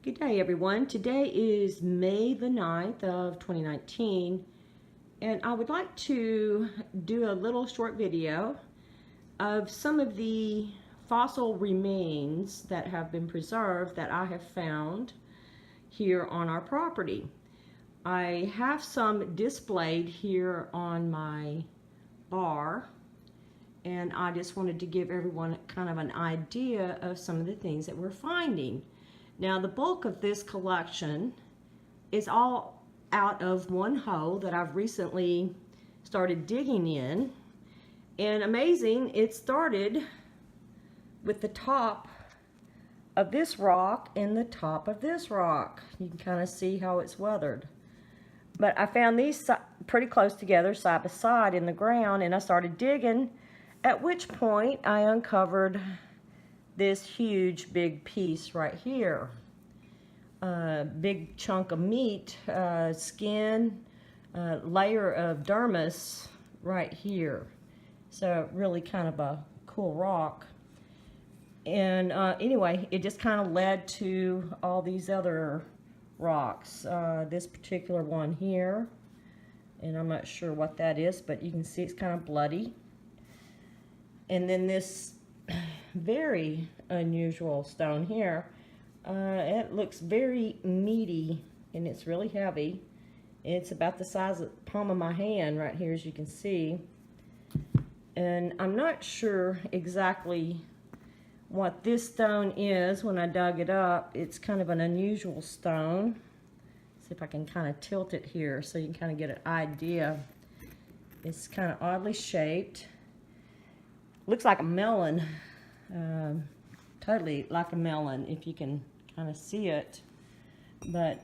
Good day, everyone. Today is May the 9th of 2019, and I would like to do a little short video of some of the fossil remains that have been preserved that I have found here on our property. I have some displayed here on my bar, and I just wanted to give everyone kind of an idea of some of the things that we're finding. Now, the bulk of this collection is all out of one hole that I've recently started digging in. And amazing, it started with the top of this rock and the top of this rock. You can kind of see how it's weathered. But I found these pretty close together, side by side in the ground, and I started digging, at which point I uncovered this huge big piece right here. Big chunk of meat, skin, layer of dermis right here. So really kind of a cool rock. And anyway, it just kind of led to all these other rocks. This particular one here, and I'm not sure what that is, but you can see it's kind of bloody. And then this very unusual stone here. It looks very meaty, and it's really heavy. It's about the size of the palm of my hand right here, as you can see. And I'm not sure exactly what this stone is when I dug it up. It's kind of an unusual stone. See if I can kind of tilt it here so you can kind of get an idea. It's kind of oddly shaped. Looks like a melon. Totally like a melon, if you can kind of see it. But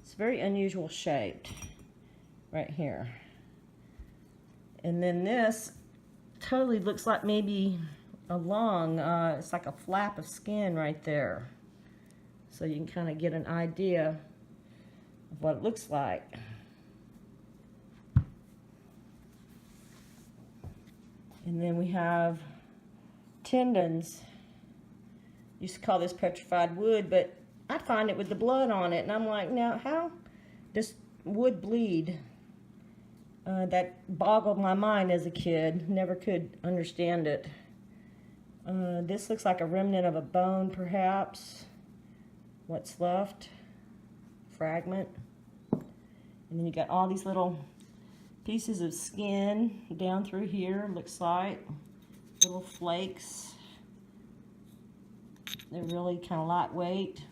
it's very unusual shaped right here. And then this totally looks like maybe a lung. It's like a flap of skin right there. So you can kind of get an idea of what it looks like. And then we have tendons. Used to call this petrified wood, but I find it with the blood on it, and I'm like, now how does wood bleed? That boggled my mind as a kid. Never could understand it. This looks like a remnant of a bone, perhaps. What's left? Fragment. And then you got all these little pieces of skin down through here, looks like. Little flakes. They're really kind of lightweight.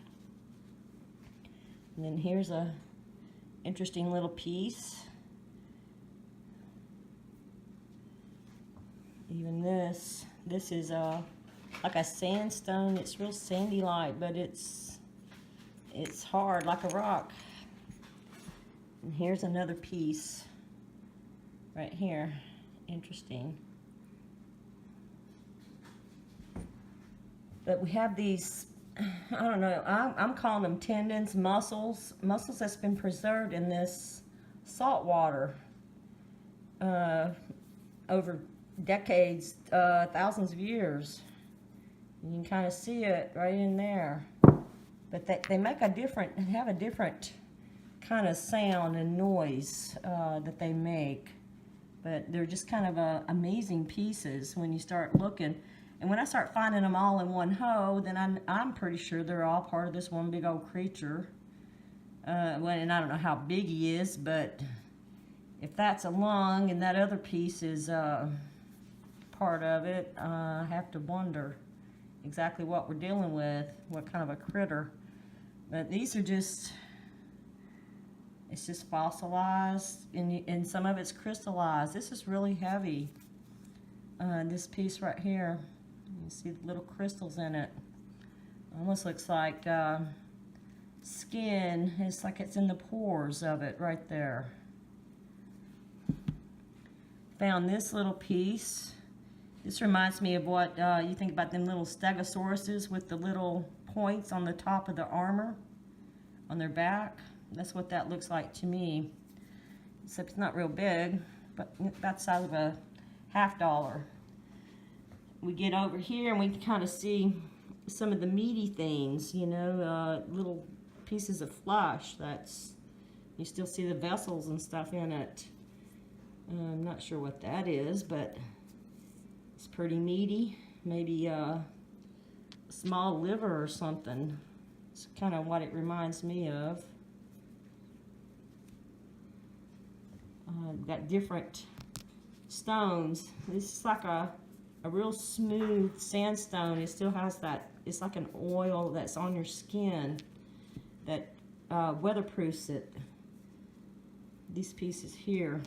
And then here's a interesting little piece. Even this is like a sandstone. It's real sandy-like, but it's hard like a rock. And here's another piece right here. Interesting. But we have these, I don't know, I'm calling them tendons, muscles that's been preserved in this salt water over decades, thousands of years. You can kind of see it right in there. But they make have a different kind of sound and noise that they make. But they're just kind of amazing pieces when you start looking. And when I start finding them all in one hole, then I'm pretty sure they're all part of this one big old creature. And I don't know how big he is, but if that's a lung and that other piece is part of it, I have to wonder exactly what we're dealing with, what kind of a critter. But these are just, it's just fossilized, and some of it's crystallized. This is really heavy. This piece right here. You see the little crystals in it. Almost looks like skin. It's like it's in the pores of it right there. Found this little piece. This reminds me of what you think about them little stegosauruses with the little points on the top of their armor on their back. That's what that looks like to me. Except it's not real big, but about the size of a $50. We get over here and we can kind of see some of the meaty things, you know, little pieces of flesh. That's, you still see the vessels and stuff in it. I'm not sure what that is, but it's pretty meaty. Maybe a small liver or something. It's kind of what it reminds me of. Got different stones. This is like a real smooth sandstone. It still has that, it's like an oil that's on your skin that weatherproofs it. These pieces here.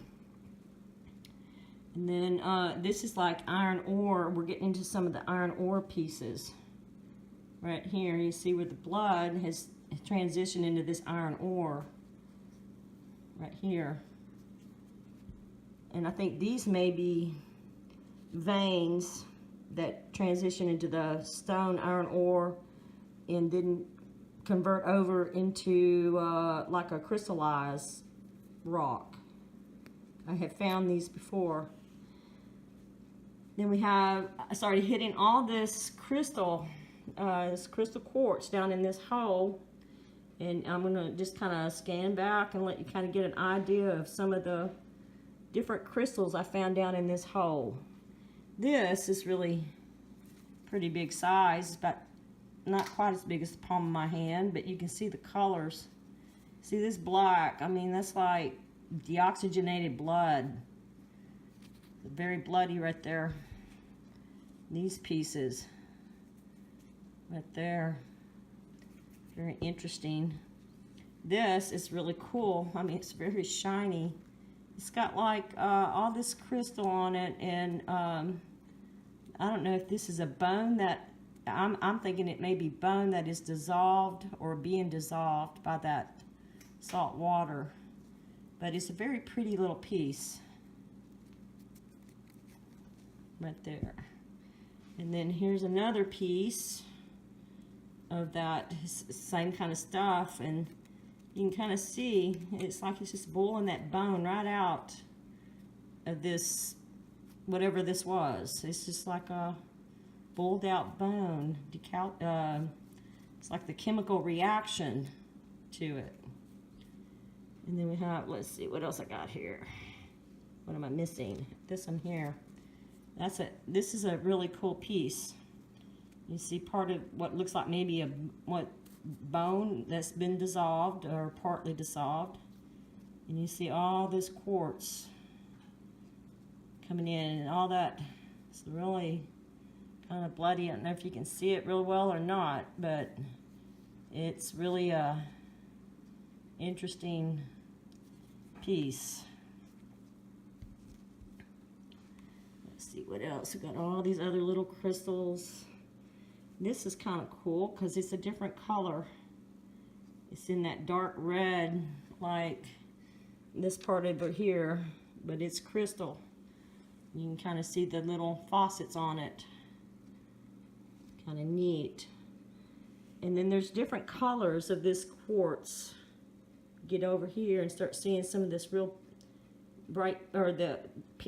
And then this is like iron ore. We're getting into some of the iron ore pieces. Right here, you see where the blood has transitioned into this iron ore. Right here. And I think these may be veins that transition into the stone iron ore and then convert over into like a crystallized rock. I have found these before. Then we have, I started hitting all this crystal quartz down in this hole, and I'm gonna just kind of scan back and let you kind of get an idea of some of the different crystals I found down in this hole. This is really pretty big size, but not quite as big as the palm of my hand, but you can see the colors. See this black, I mean, that's like deoxygenated blood. Very bloody right there. These pieces right there, very interesting. This is really cool. I mean, it's very shiny. It's got like all this crystal on it, and I don't know if this is a bone that, I'm thinking it may be bone that is dissolved or being dissolved by that salt water. But it's a very pretty little piece right there. And then here's another piece of that same kind of stuff, and you can kind of see it's like it's just boiling that bone right out of this, whatever this was. It's just like a boiled out bone. It's like the chemical reaction to it. And then we have, let's see what else I got here. What am I missing? This one here. This is a really cool piece. You see part of what looks like maybe a bone that's been dissolved or partly dissolved, and you see all this quartz coming in, and all that. It's really kind of bloody. I don't know if you can see it real well or not, but it's really a interesting piece. Let's see what else. We got all these other little crystals. This is kind of cool because it's a different color. It's in that dark red, like this part over here, but it's crystal. You can kind of see the little faucets on it. Kind of neat. And then there's different colors of this quartz. Get over here and start seeing some of this real bright, or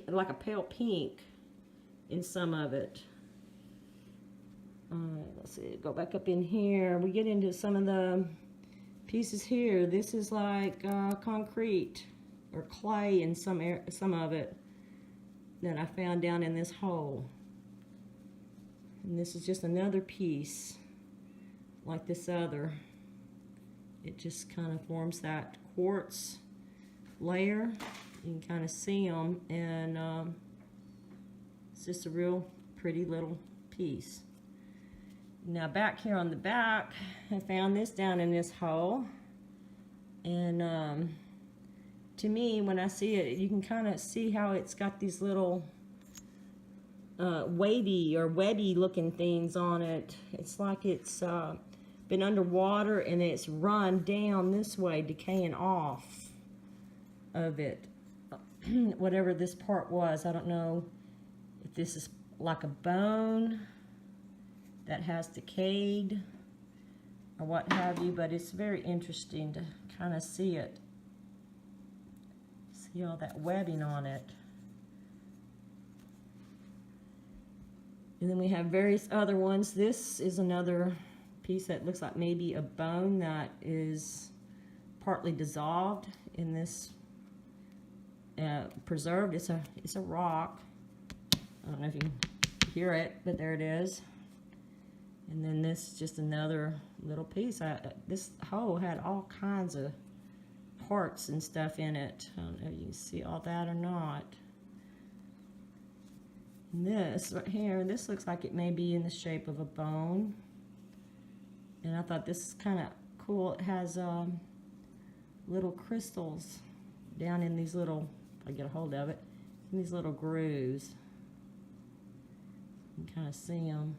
like a pale pink in some of it. Let's see, go back up in here. We get into some of the pieces here. This is like concrete or clay in some of it that I found down in this hole. And this is just another piece like this other. It just kind of forms that quartz layer. You can kind of see them, and it's just a real pretty little piece. Now back here on the back, I found this down in this hole, and to me, when I see it, you can kind of see how it's got these little wavy or webby looking things on it. It's like it's been underwater and it's run down this way, decaying off of it. Whatever this part was, I don't know if this is like a bone that has decayed or what have you, but it's very interesting to kind of see it. See all that webbing on it. And then we have various other ones. This is another piece that looks like maybe a bone that is partly dissolved in this preserved. It's a rock. I don't know if you can hear it, but there it is. And then this is just another little piece. This hole had all kinds of parts and stuff in it. I don't know if you can see all that or not. And this right here, this looks like it may be in the shape of a bone. And I thought this is kind of cool. It has little crystals down in these little, if I get a hold of it, in these little grooves. You can kind of see them.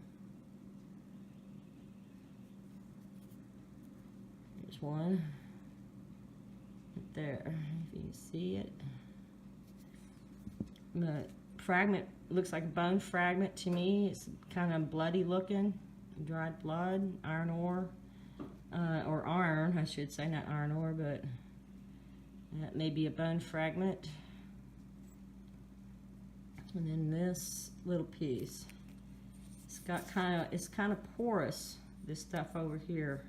There's one right there, if you can see it. The fragment looks like a bone fragment to me. It's kind of bloody looking, dried blood, iron ore, or iron, I should say, not iron ore, but that may be a bone fragment. And then this little piece, it's kind of porous, this stuff over here.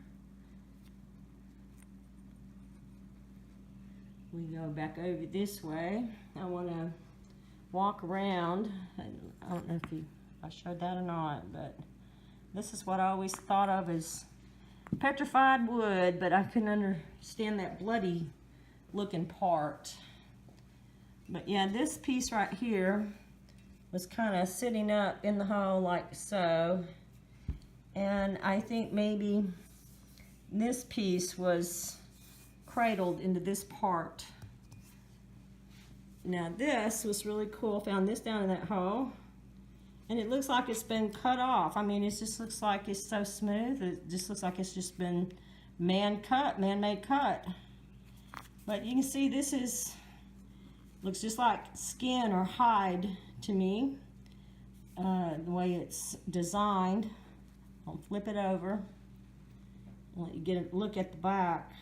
We go back over this way. I want to walk around. I don't know if I showed that or not, but this is what I always thought of as petrified wood, but I couldn't understand that bloody looking part. But yeah, this piece right here was kind of sitting up in the hole like so, and I think maybe this piece was cradled into this part. Now this was really cool. Found this down in that hole, and it looks like it's been cut off. I mean, it just looks like it's so smooth. It just looks like it's just been man-made cut. But you can see this looks just like skin or hide to me, the way it's designed. I'll flip it over. I'll let you get a look at the back.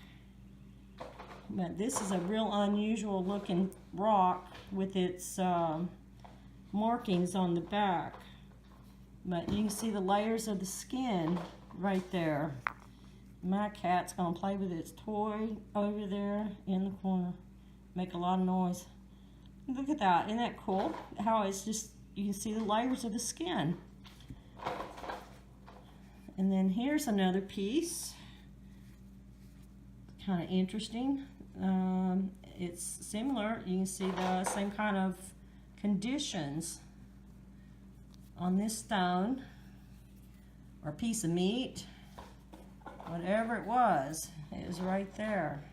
But this is a real unusual looking rock with its markings on the back. But you can see the layers of the skin right there. My cat's gonna play with its toy over there in the corner. Make a lot of noise. Look at that, isn't that cool? How it's just, you can see the layers of the skin. And then here's another piece. Kind of interesting. It's similar. You can see the same kind of conditions on this stone or piece of meat. Whatever it was right there.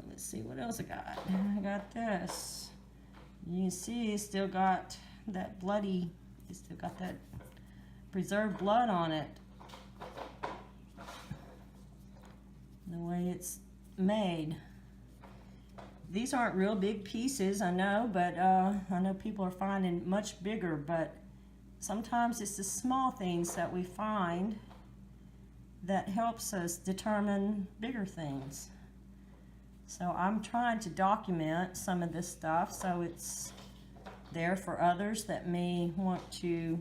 Let's see what else I got. I got this. You can see it's still got that bloody, it's still got that preserved blood on it. The way it's made. These aren't real big pieces, I know, but I know people are finding much bigger, but sometimes it's the small things that we find that helps us determine bigger things. So I'm trying to document some of this stuff so it's there for others that may want to,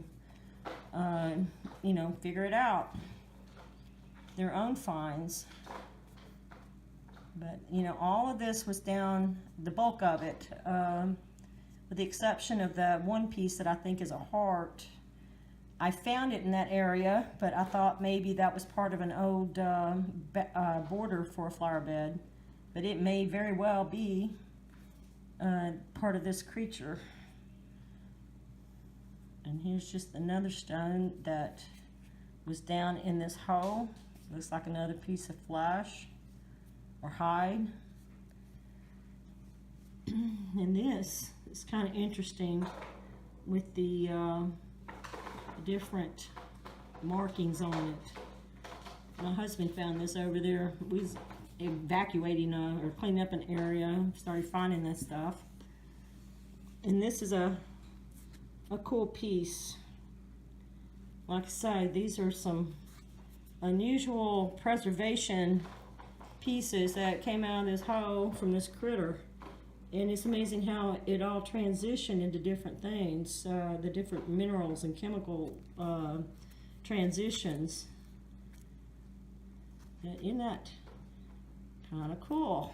you know, figure it out, their own finds. But, you know, all of this was down, the bulk of it, with the exception of the one piece that I think is a heart. I found it in that area, but I thought maybe that was part of an old border for a flower bed. But it may very well be part of this creature. And here's just another stone that was down in this hole. Looks like another piece of flesh or hide. And this is kind of interesting with the different markings on it. My husband found this over there. We was evacuating or cleaning up an area, started finding this stuff. And this is a cool piece. Like I say, these are some unusual preservation pieces that came out of this hole from this critter. And it's amazing how it all transitioned into different things, the different minerals and chemical transitions. Isn't that kind of cool?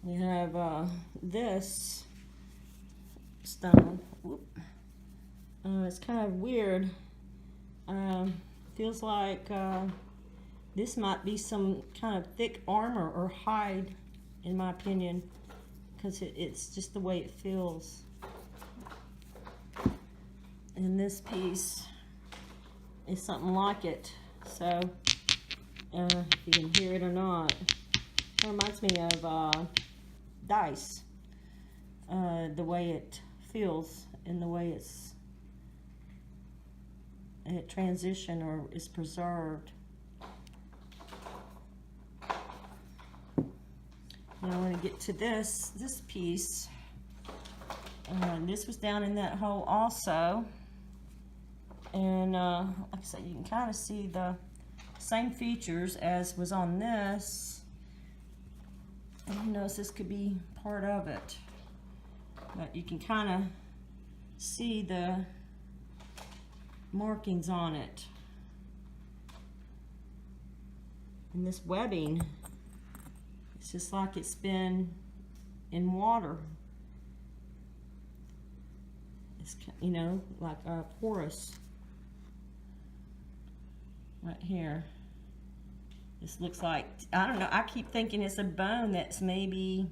We have this stone. Whoop. It's kind of weird. Feels like this might be some kind of thick armor or hide, in my opinion, because it's just the way it feels. And this piece is something like it. So, if you can hear it or not, it reminds me of dice. The way it feels and the way it transition or is preserved. Now I want to get to this piece. This was down in that hole also. And like I said, you can kind of see the same features as was on this. And you notice this could be part of it. But you can kind of see the markings on it. And this webbing, it's just like it's been in water. It's, you know, like a porous right here. This looks like, I don't know, I keep thinking it's a bone that's maybe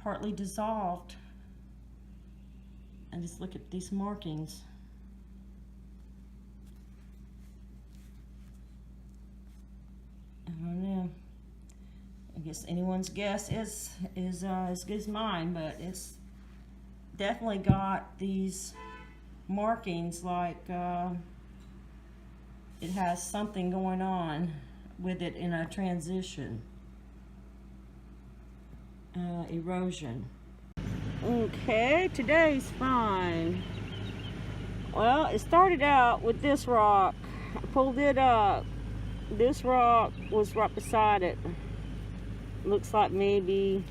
partly dissolved. And just look at these markings. I don't know. I guess anyone's guess is as good as mine, but it's definitely got these markings like it has something going on with it in a transition. Erosion. Okay, today's find. Well, it started out with this rock. I pulled it up. This rock was right beside it. Looks like maybe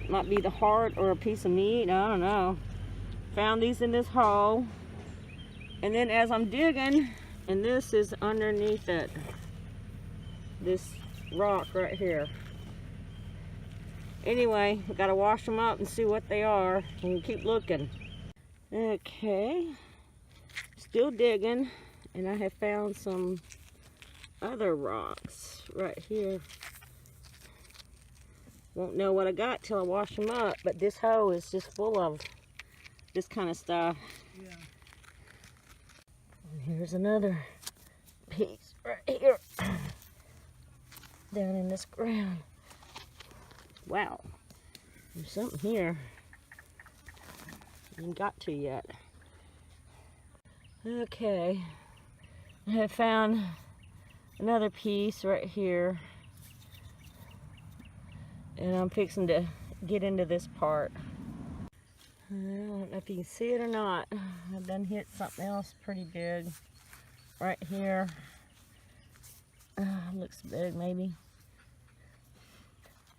might be the heart or a piece of meat. I don't know. Found these in this hole. And then as I'm digging, and this is underneath it. This rock right here. Anyway, we gotta wash them up and see what they are. And keep looking. Okay. Still digging. And I have found some other rocks right here. Won't know what I got till I wash them up, but this hole is just full of this kind of stuff. Yeah. And here's another piece right here. Down in this ground. Wow. There's something here. I haven't got to yet. Okay. I have found another piece right here. And I'm fixing to get into this part. I don't know if you can see it or not. I've done hit something else pretty big right here. Looks big maybe.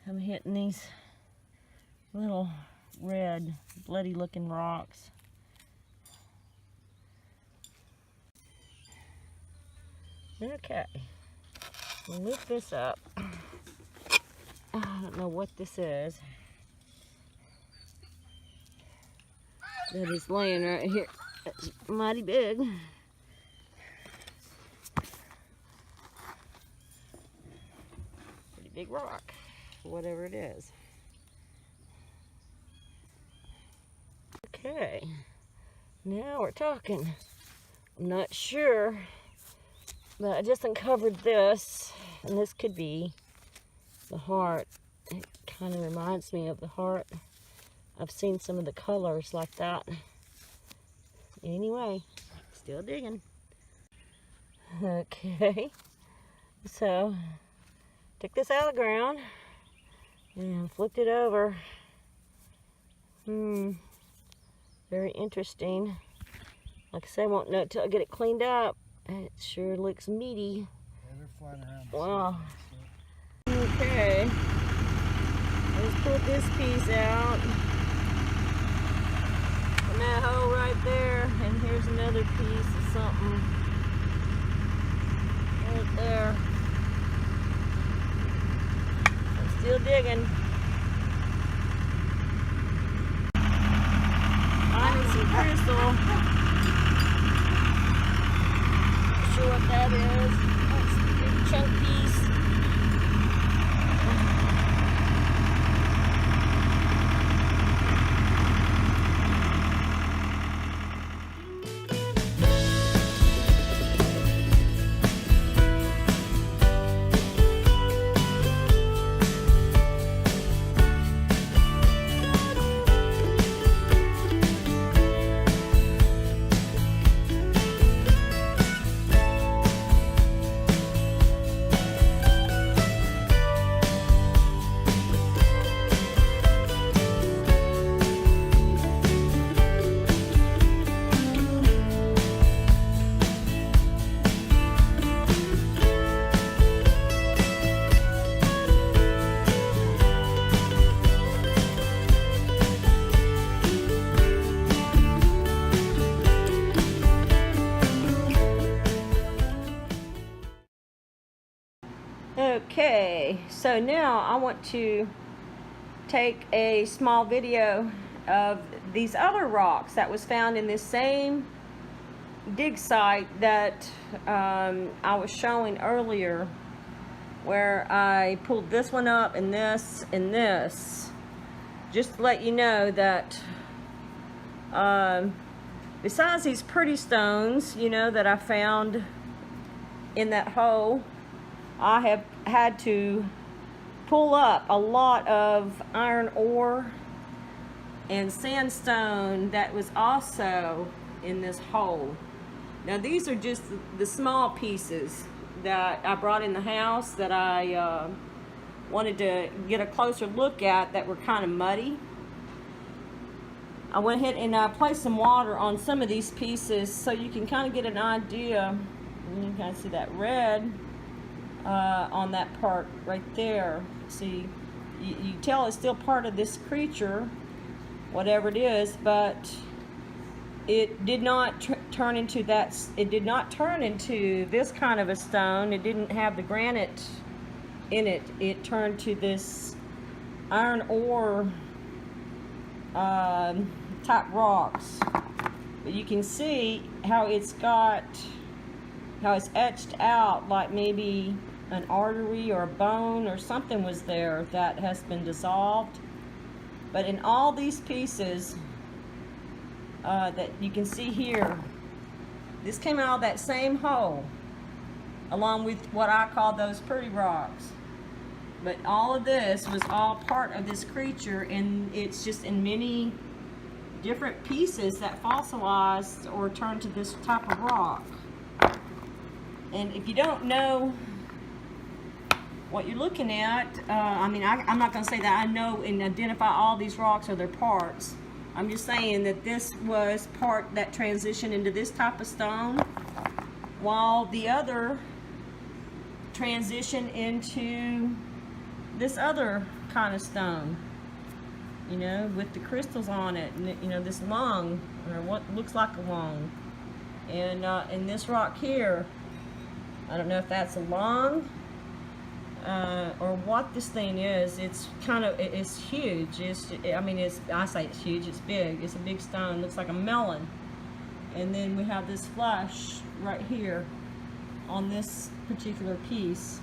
I'm hitting these little red bloody looking rocks. Okay, we'll lift this up. I don't know what this is. That is laying right here. It's mighty big. Pretty big rock, whatever it is. Okay, now we're talking. I'm not sure, but I just uncovered this, and this could be the heart. It kind of reminds me of the heart. I've seen some of the colors like that. Anyway, still digging. Okay, so took this out of the ground and flipped it over. Very interesting. Like I say, I won't know until I get it cleaned up. It sure looks meaty. Yeah, they're flying around. Wow. Okay. Let's pull this piece out from that hole right there, and here's another piece of something right there. I'm still digging. Finding some crystal. Not sure what that is. That's a big chunk piece. Okay, so now I want to take a small video of these other rocks that was found in this same dig site that I was showing earlier, where I pulled this one up and this and this, just to let you know that besides these pretty stones, you know, that I found in that hole, I have had to pull up a lot of iron ore and sandstone that was also in this hole. Now these are just the small pieces that I brought in the house that I wanted to get a closer look at, that were kind of muddy. I went ahead and placed some water on some of these pieces so you can kind of get an idea. You can kind of see that red on that part right there. See, you tell it's still part of this creature, whatever it is, but it did not turn into that. It did not turn into this kind of a stone. It didn't have the granite in it. It turned to this iron ore type rocks. But you can see how it's etched out, like maybe an artery or a bone or something was there that has been dissolved. But in all these pieces that you can see here, this came out of that same hole, along with what I call those pretty rocks. But all of this was all part of this creature, and it's just in many different pieces that fossilized or turned to this type of rock. And if you don't know what you're looking at, I mean, I'm not going to say that I know and identify all these rocks or their parts. I'm just saying that this was part that transitioned into this type of stone, while the other transitioned into this other kind of stone, you know, with the crystals on it, and you know, this lung, or what looks like a lung, and this rock here, I don't know if that's a lung or what this thing is. It's kind of, it's huge. I mean, I say it's huge, it's big. It's a big stone, looks like a melon. And then we have this flesh right here on this particular piece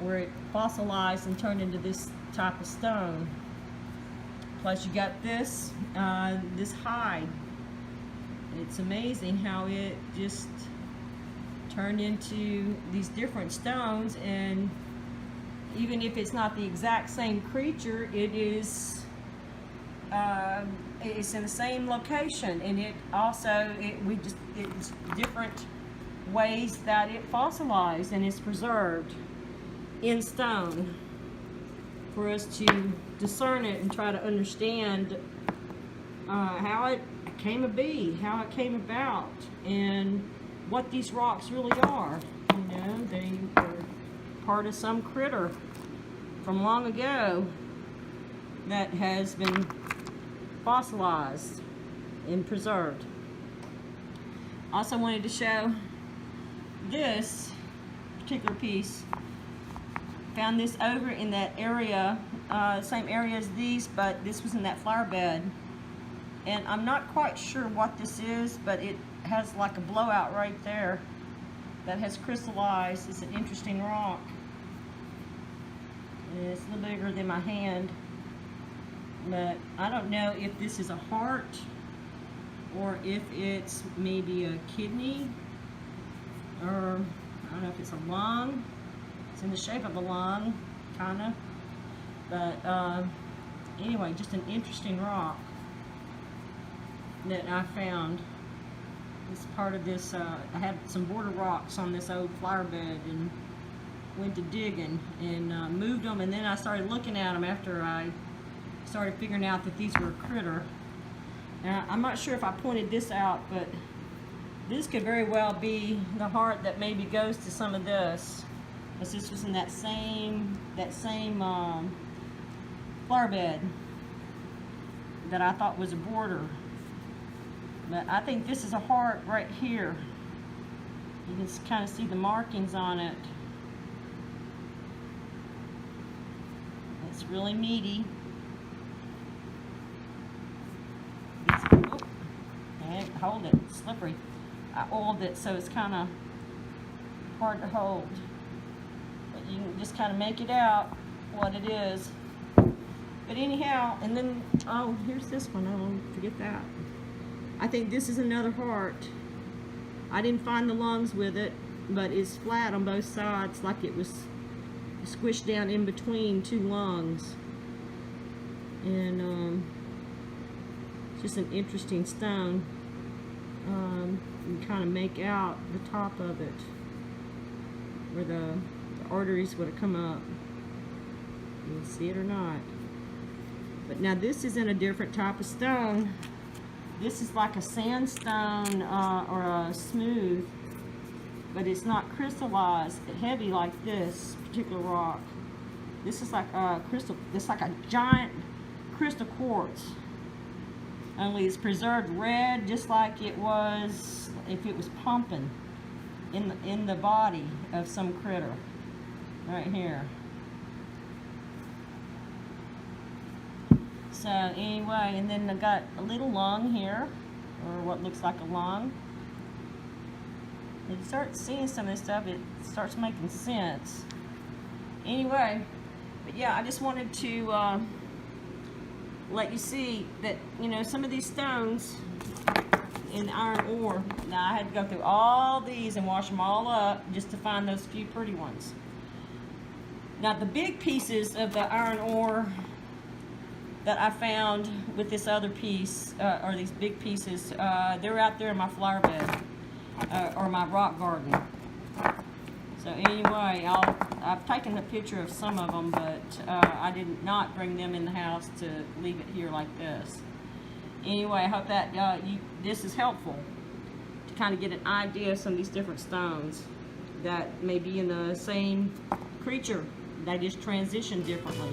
where it fossilized and turned into this type of stone. Plus you got this, this hide. It's amazing how it just turned into these different stones, and even if it's not the exact same creature, it is it's in the same location, and it also it's different ways that it fossilized and is preserved in stone for us to discern it and try to understand how it came to be, how it came about, and what these rocks really are. You know, they were part of some critter from long ago that has been fossilized and preserved. Also wanted to show this particular piece. Found this over in that area, same area as these, but this was in that flower bed. And I'm not quite sure what this is, but it has like a blowout right there that has crystallized. It's an interesting rock. And it's a little bigger than my hand. But I don't know if this is a heart or if it's maybe a kidney, or I don't know if it's a lung. It's in the shape of a lung, kinda. But anyway, just an interesting rock that I found. It's part of this, I had some border rocks on this old flower bed and went to digging and moved them, and then I started looking at them after I started figuring out that these were a critter. Now, I'm not sure if I pointed this out, but this could very well be the heart that maybe goes to some of this, because this was in that same flower bed that I thought was a border. But I think this is a heart right here. You can kind of see the markings on it. It's really meaty. Can't hold it, it's slippery. I oiled it so it's kind of hard to hold. But you can just kind of make it out what it is. But anyhow, and then, oh, here's this one. I don't forget that. I think this is another heart. I didn't find the lungs with it, but it's flat on both sides, like it was squished down in between two lungs. And it's just an interesting stone. You can kind of make out the top of it, where the arteries would have come up. You can see it or not. But now this is in a different type of stone. This is like a sandstone or a smooth, but it's not crystallized, heavy like this particular rock. This is like a crystal. It's like a giant crystal quartz. Only it's preserved red, just like it was if it was pumping in the body of some critter. Right here. So anyway, and then I got a little lung here, or what looks like a lung. You start seeing some of this stuff, it starts making sense. Anyway, but yeah, I just wanted to let you see that, you know, some of these stones in iron ore, now I had to go through all these and wash them all up just to find those few pretty ones. Now the big pieces of the iron ore that I found with this other piece, or these big pieces, they're out there in my flower bed, or my rock garden. So anyway, I've taken a picture of some of them, but I did not bring them in the house to leave it here like this. Anyway, I hope that this is helpful to kind of get an idea of some of these different stones that may be in the same creature. They just transition differently.